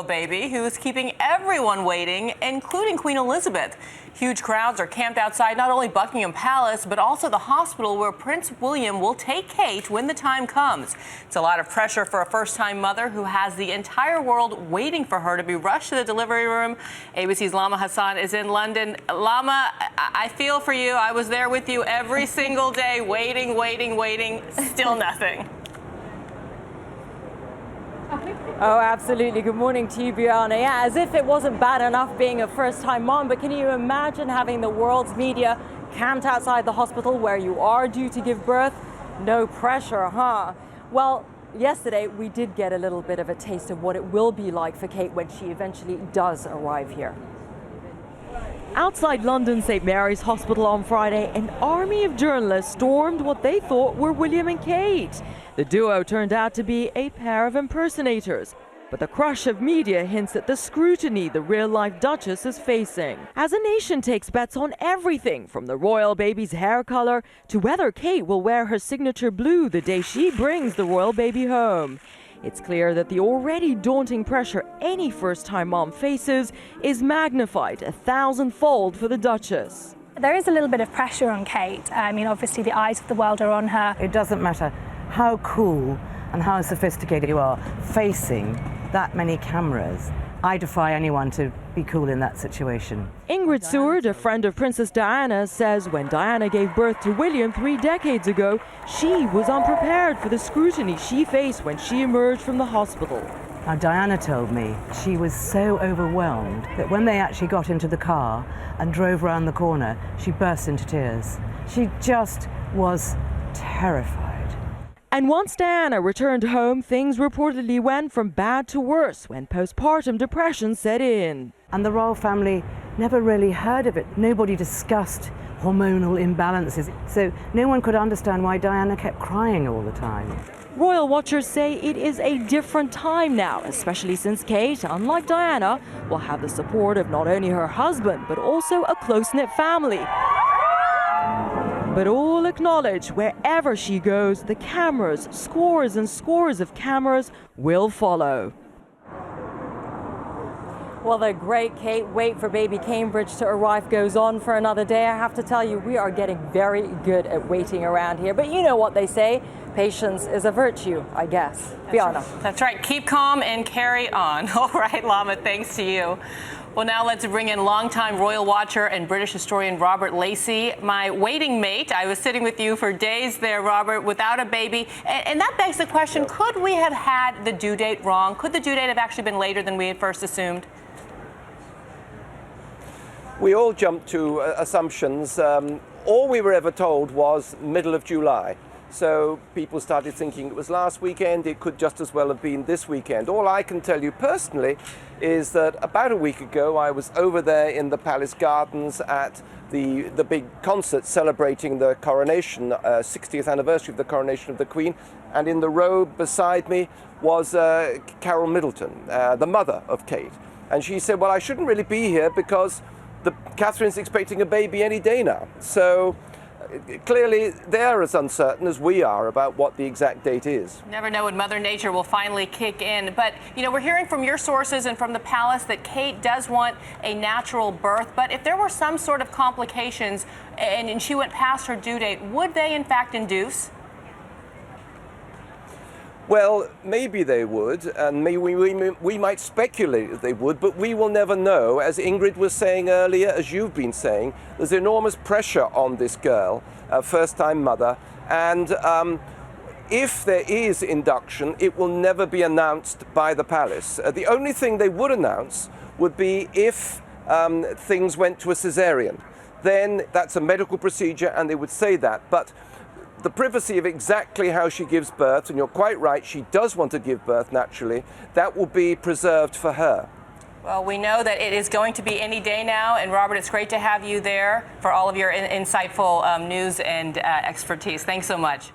baby who is keeping everyone waiting, including Queen Elizabeth. Huge crowds are camped outside not only Buckingham Palace, but also the hospital where Prince William will take Kate when the time comes. It's a lot of pressure for a first-time mother who has the entire world waiting for her to be rushed to the delivery room. ABC's Lama Hassan is in London. Lama, I feel for you. I was there with you every single day, waiting, still nothing. Oh, absolutely. Good morning to you, Brianna. Yeah, as if it wasn't bad enough being a first-time mom, but can you imagine having the world's media camped outside the hospital where you are due to give birth? No pressure, huh? Well, yesterday we did get a little bit of a taste of what it will be like for Kate when she eventually does arrive here. Outside London St Mary's Hospital on Friday, an army of journalists stormed what they thought were William and Kate. The duo turned out to be a pair of impersonators, but the crush of media hints at the scrutiny the real-life Duchess is facing. As a nation takes bets on everything from the royal baby's hair color to whether Kate will wear her signature blue the day she brings the royal baby home. It's clear that the already daunting pressure any first-time mom faces is magnified 1,000-fold for the Duchess. There is a little bit of pressure on Kate. I mean, obviously the eyes of the world are on her. It doesn't matter how cool and how sophisticated you are facing that many cameras. I defy anyone to be cool in that situation. Ingrid Seward, a friend of Princess Diana, says when Diana gave birth to William 3 decades ago, she was unprepared for the scrutiny she faced when she emerged from the hospital. Now, Diana told me she was so overwhelmed that when they actually got into the car and drove around the corner, she burst into tears. She just was terrified. And once Diana returned home, things reportedly went from bad to worse when postpartum depression set in. And the royal family never really heard of it. Nobody discussed hormonal imbalances, so no one could understand why Diana kept crying all the time. Royal watchers say it is a different time now, especially since Kate, unlike Diana, will have the support of not only her husband, but also a close-knit family. But all acknowledge wherever she goes, the cameras, scores and scores of cameras, will follow. Well, the great Kate wait for baby Cambridge to arrive goes on for another day. I have to tell you, we are getting very good at waiting around here. But you know what they say, patience is a virtue, I guess. Fiona. That's right. Keep calm and carry on. All right, Lama, thanks to you. Well, now let's bring in longtime royal watcher and British historian Robert Lacey, my waiting mate. I was sitting with you for days there, Robert, without a baby. And that begs the question, could we have had the due date wrong? Could the due date have actually been later than we had first assumed? We all jumped to assumptions. All we were ever told was middle of July. So people started thinking it was last weekend, it could just as well have been this weekend. All I can tell you personally is that about a week ago I was over there in the palace gardens at the big concert celebrating the coronation, 60th anniversary of the coronation of the Queen, and in the row beside me was Carol Middleton, the mother of Kate. And she said, well, I shouldn't really be here because Catherine's expecting a baby any day now. So clearly they're as uncertain as we are about what the exact date is. Never know when Mother Nature will finally kick in. But, you know, we're hearing from your sources and from the palace that Kate does want a natural birth. But if there were some sort of complications and she went past her due date, would they in fact induce? Well, maybe they would, and maybe we might speculate that they would, but we will never know. As Ingrid was saying earlier, as you've been saying, there's enormous pressure on this girl, first-time mother, and if there is induction, it will never be announced by the palace. The only thing they would announce would be if things went to a cesarean. Then that's a medical procedure, and they would say that. But the privacy of exactly how she gives birth, and you're quite right, she does want to give birth naturally, that will be preserved for her. Well, we know that it is going to be any day now, and Robert, it's great to have you there for all of your insightful news and expertise. Thanks so much.